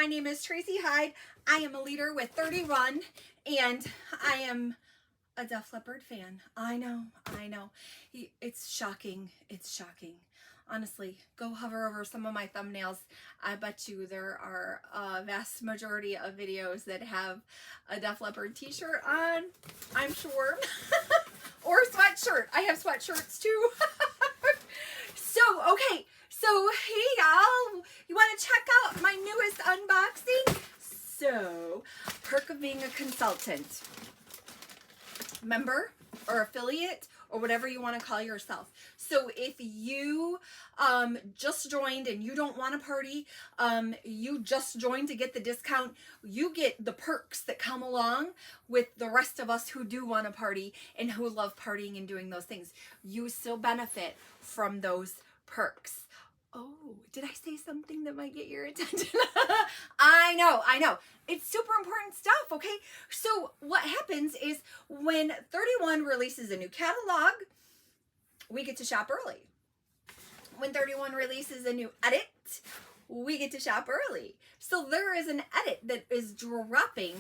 My name is Tracy Hyde. I am a leader with 30 Run, and I am a Def Leppard fan. I know. It's shocking. It's shocking. Honestly, go hover over some of my thumbnails. I bet you there are a vast majority of videos that have a Def Leppard t-shirt on, I'm sure. Or a sweatshirt. I have sweatshirts too. Okay. So, hey y'all, you want to check out my newest unboxing? So, perk of being a consultant. Member or affiliate or whatever you want to call yourself. So if you just joined and you don't want to party, you just joined to get the discount, you get the perks that come along with the rest of us who do want to party and who love partying and doing those things. You still benefit from those perks. Oh, did I say something that might get your attention? I know. It's super important stuff, okay? So what happens is when 31 releases a new catalog, we get to shop early. When 31 releases a new edit, we get to shop early. So there is an edit that is dropping.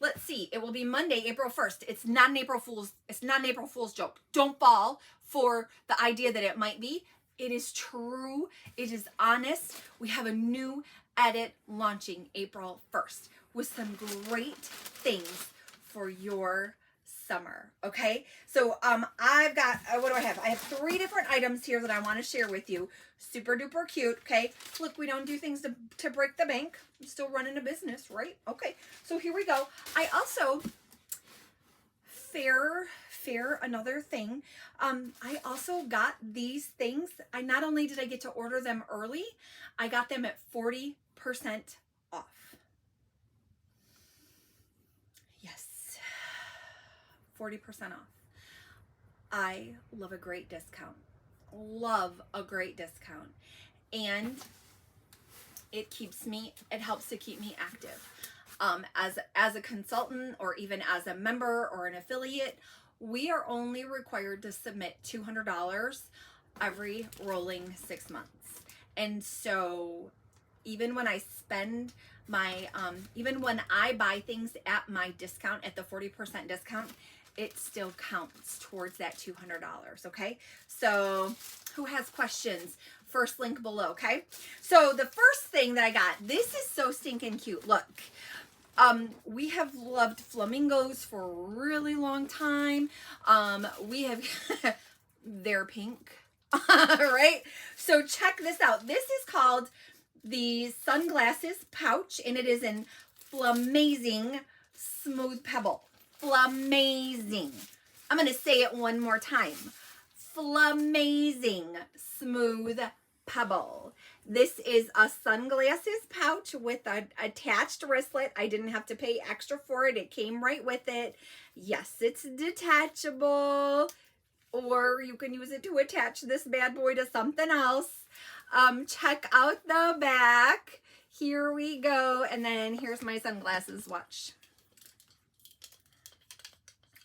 Let's see. It will be Monday, April 1st. It's not an April Fool's joke. Don't fall for the idea that it might be. It is true. It is honest. We have a new edit launching April 1st with some great things for your summer. Okay. So, I've got, what do I have? I have 3 different items here that I want to share with you. Super duper cute. Okay. Look, we don't do things to break the bank. I'm still running a business, right? Okay. So here we go. I also, another thing. I also got these things. Not only did I get to order them early, I got them at 40% off. Yes, 40% off. I love a great discount. And it helps to keep me active. As a consultant or even as a member or an affiliate, we are only required to submit $200 every rolling 6 months. And so even when I spend my, even when I buy things at my discount, at the 40% discount, it still counts towards that $200. Okay. So who has questions? First link below. Okay. So the first thing that I got, this is so stinking cute. Look. We have loved flamingos for a really long time. They're pink, right? So check this out. This is called the sunglasses pouch, and it is in Flamazing Smooth Pebble. Flamazing. I'm going to say it one more time. Flamazing Smooth Pebble. This is a sunglasses pouch with an attached wristlet. I didn't have to pay extra for it. It came right with it. Yes, it's detachable, or you can use it to attach this bad boy to something else. Check out the back. Here we go. And then here's my sunglasses. Watch.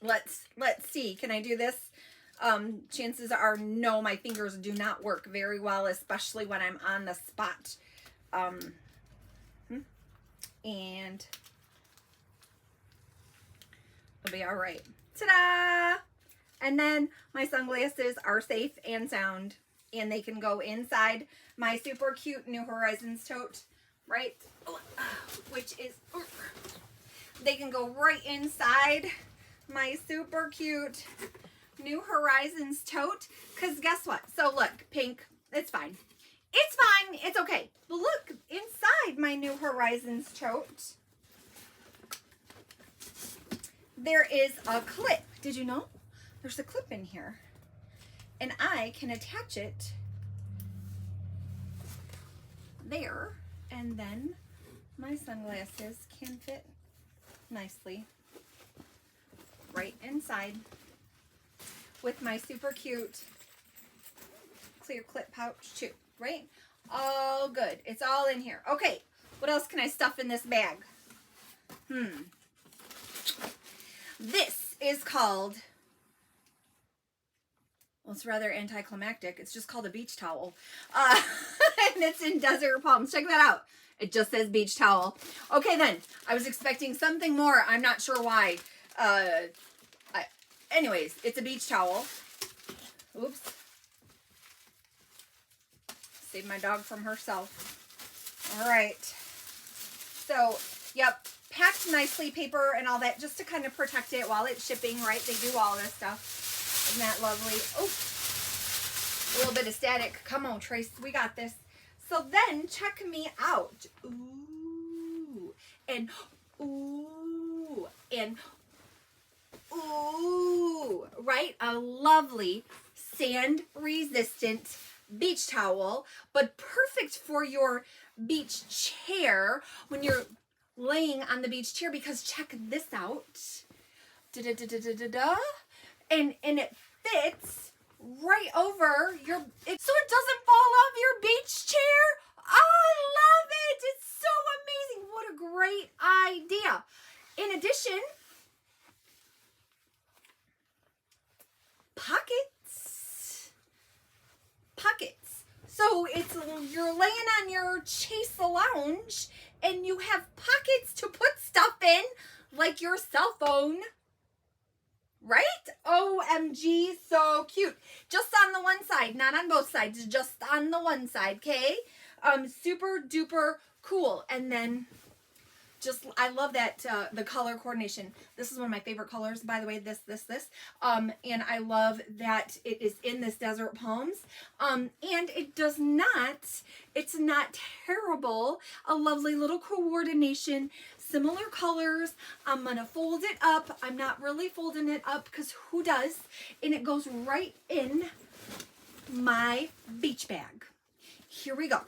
Let's see. Can I do this? Chances are no, my fingers do not work very well, especially when I'm on the spot. And it'll be all right. Ta-da! And then my sunglasses are safe and sound, and they can go inside my super cute New Horizons tote, right? Which is, they can go right inside my super cute New Horizons tote, because guess what? So look, pink, it's fine. It's okay. But look, inside my New Horizons tote, there is a clip. Did you know? There's a clip in here. And I can attach it there, and then my sunglasses can fit nicely right inside with my super cute clear clip pouch too, right? All good. It's all in here. Okay, what else can I stuff in this bag? This is called, well, it's rather anticlimactic. It's just called a beach towel. And it's in Desert Palms. Check that out. It just says beach towel. Okay, then. I was expecting something more. I'm not sure why. Anyways, it's a beach towel. Oops. Save my dog from herself. All right. So, yep. Packed nicely, paper and all that, just to kind of protect it while it's shipping, right? They do all this stuff. Isn't that lovely? Oh, a little bit of static. Come on, Trace. We got this. So then, check me out. Ooh. And ooh. And ooh. Right? A lovely sand-resistant beach towel, but perfect for your beach chair when you're laying on the beach chair, because check this out. Da-da-da-da-da-da. And it fits right over your, so it doesn't fall off your beach chair. I love it. It's so amazing. What a great idea. In addition, pockets. So it's, you're laying on your Chase Lounge and you have pockets to put stuff in, like your cell phone, right? OMG, so cute. Just on the one side, not on both sides, just on the one side, okay? Super duper cool. And then just, I love that, the color coordination. This is one of my favorite colors, by the way, this. And I love that it is in this Desert Palms. And it does not, it's not terrible. A lovely little coordination, similar colors. I'm going to fold it up. I'm not really folding it up because who does? And it goes right in my beach bag. Here we go.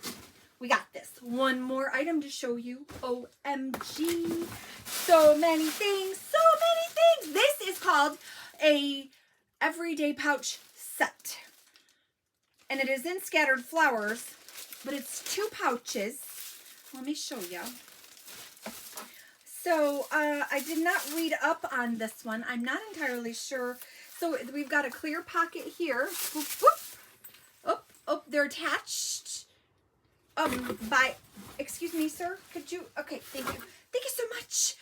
We got this. One more item to show you. OMG. So many things. So many things. This is called a everyday pouch set. And it is in scattered flowers, but it's 2 pouches. Let me show you. So I did not read up on this one. I'm not entirely sure. So we've got a clear pocket here. Whoop, whoop. Oh, they're attached. By, excuse me, sir, could you, okay, thank you so much.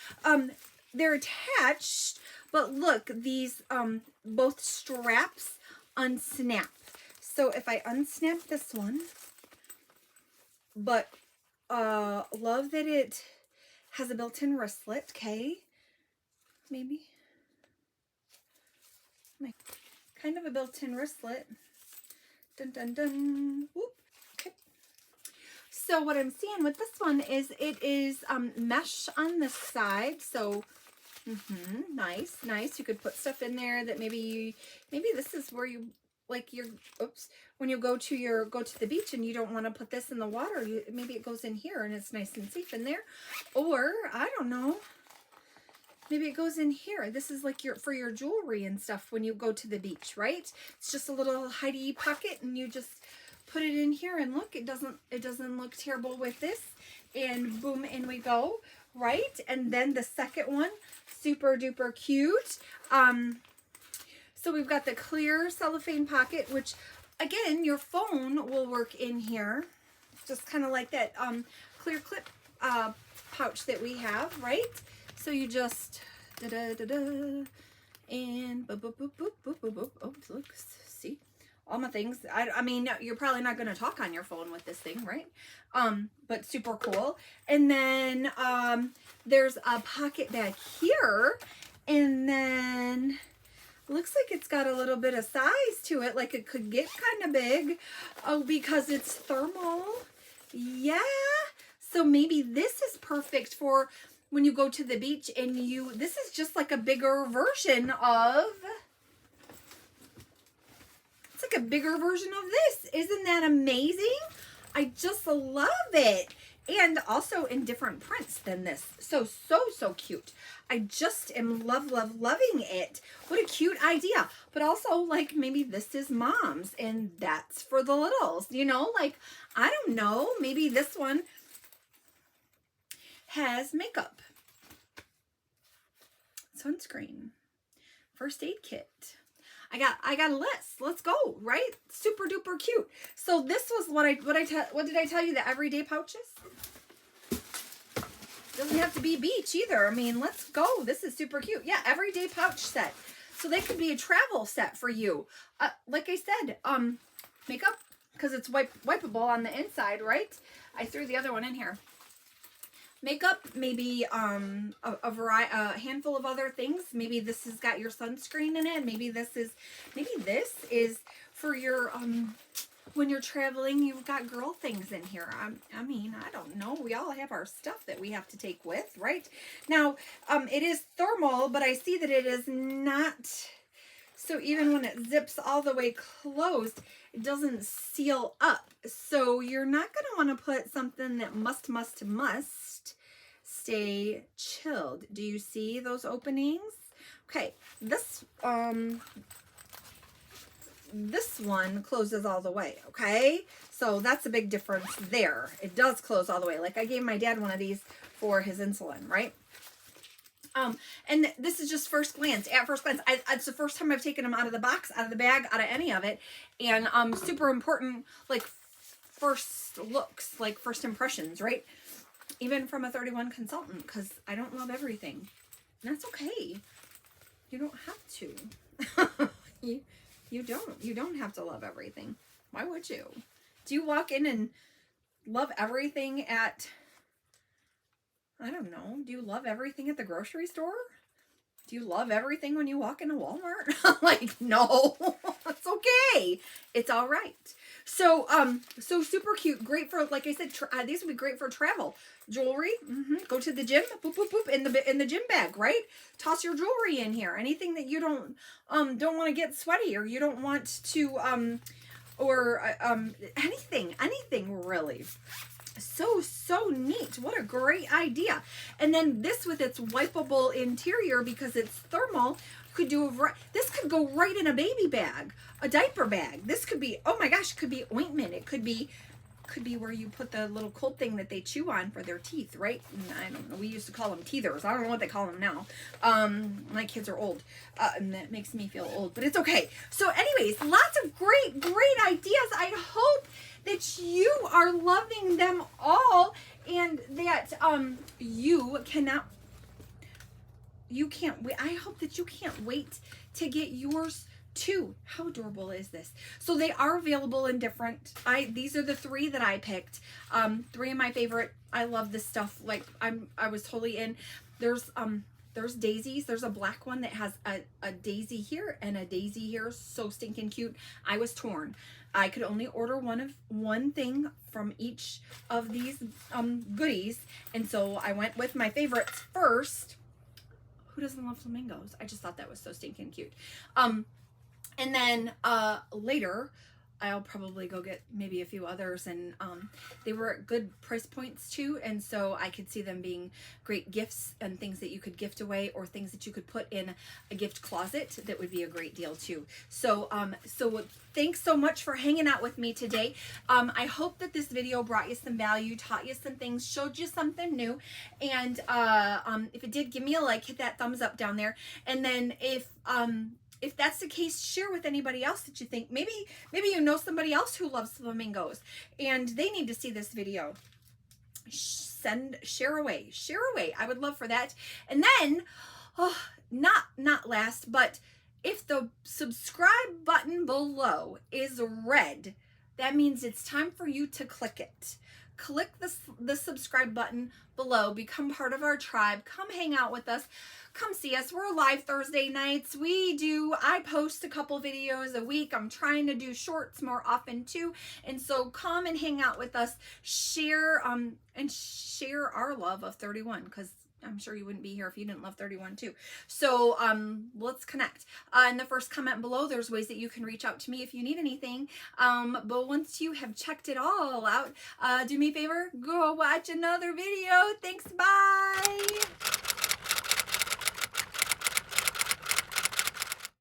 They're attached, but look, these, both straps unsnap. So if I unsnap this one, but, love that it has a built-in wristlet, okay, maybe, kind of a built-in wristlet, dun, dun, dun, whoop. So what I'm seeing with this one is it is mesh on this side. So nice. You could put stuff in there that maybe this is where you like your, oops, when you go to the beach and you don't want to put this in the water, maybe it goes in here and it's nice and safe in there. Or I don't know, maybe it goes in here. This is like for your jewelry and stuff when you go to the beach, right? It's just a little hidey pocket and you just put it in here and look, it doesn't look terrible with this, and boom, in we go, right? And then the second one, super duper cute. So we've got the clear cellophane pocket, which again, your phone will work in here, just kind of like that clear clip pouch that we have, right? So you just and boop boop boop boop boop boop boop. Oh, look, see all my things. I mean, you're probably not going to talk on your phone with this thing, right? But super cool. And then there's a pocket back here, and then looks like it's got a little bit of size to it, like it could get kind of big. Oh, because it's thermal. Yeah. So maybe this is perfect for when you go to the beach and this is just like a bigger version of, it's like a bigger version of this. Isn't that amazing? I just love it. And also in different prints than this. So cute. I just am loving it. What a cute idea. But also, like, maybe this is mom's and that's for the littles. You know, like, I don't know. Maybe this one has makeup, sunscreen, first aid kit. I got a list. Let's go, right? Super duper cute. So this was what did I tell you, the everyday pouches? Doesn't have to be beach either. I mean, let's go. This is super cute. Yeah, everyday pouch set. So they could be a travel set for you. Like I said, makeup, because it's wipeable on the inside, right? I threw the other one in here. Makeup, maybe a handful of other things. Maybe this has got your sunscreen in it. Maybe this is for your when you're traveling. You've got girl things in here. I mean, I don't know. We all have our stuff that we have to take with, right? Now, it is thermal, but I see that it is not. So even when it zips all the way closed, it doesn't seal up. So you're not going to want to put something that must stay chilled. Do you see those openings? Okay, this one closes all the way, okay? So that's a big difference there. It does close all the way. Like I gave my dad one of these for his insulin, right? And this is just first glance. At first glance, it's the first time I've taken them out of the box, out of the bag, out of any of it. And super important, like first looks, like first impressions, right? Even from a 31 consultant, because I don't love everything. And that's okay. You don't have to. You don't have to love everything. Why would you? Do you walk in and love everything at, I don't know, do you love everything at the grocery store? Do you love everything when you walk into Walmart? Like, no, it's okay. It's all right. So, so super cute. Great for, like I said, these would be great for travel. Jewelry, go to the gym, boop, boop, boop, in the gym bag, right? Toss your jewelry in here. Anything that you don't want to get sweaty, or you don't want to, anything really. So neat. What a great idea. And then this with its wipeable interior, because it's thermal, could do this could go right in a baby bag, a diaper bag. This could be, oh my gosh, it could be ointment. It could be where you put the little cold thing that they chew on for their teeth, right? And I don't know. We used to call them teethers. I don't know what they call them now. My kids are old, and that makes me feel old, but it's okay. So anyways, lots of great ideas. I hope that you are loving them all, and that you can't wait. I hope that you can't wait to get yours too. How adorable is this? So they are available in different, these are the 3 that I picked. 3 of my favorite. I love this stuff. Like I was totally in. There's daisies. There's a black one that has a daisy here and a daisy here. So stinking cute. I was torn. I could only order one thing from each of these goodies, and so I went with my favorites first. Who doesn't love flamingos? I just thought that was so stinking cute. And then later I'll probably go get maybe a few others, and they were at good price points too, and so I could see them being great gifts and things that you could gift away, or things that you could put in a gift closet. That would be a great deal too. So so thanks so much for hanging out with me today. I hope that this video brought you some value, taught you some things, showed you something new, and if it did, give me a like, hit that thumbs up down there, and then if that's the case, share with anybody else that you think, maybe you know somebody else who loves flamingos and they need to see this video. Share away. I would love for that. And then, not last, but if the subscribe button below is red, that means it's time for you to click it. Click the subscribe button below, become part of our tribe, come hang out with us, come see us. We're live Thursday nights. I post a couple videos a week. I'm trying to do shorts more often too. And so come and hang out with us, share our love of 31, because I'm sure you wouldn't be here if you didn't love 31 too. So let's connect. In the first comment below, there's ways that you can reach out to me if you need anything. But once you have checked it all out, do me a favor, go watch another video. Thanks, bye.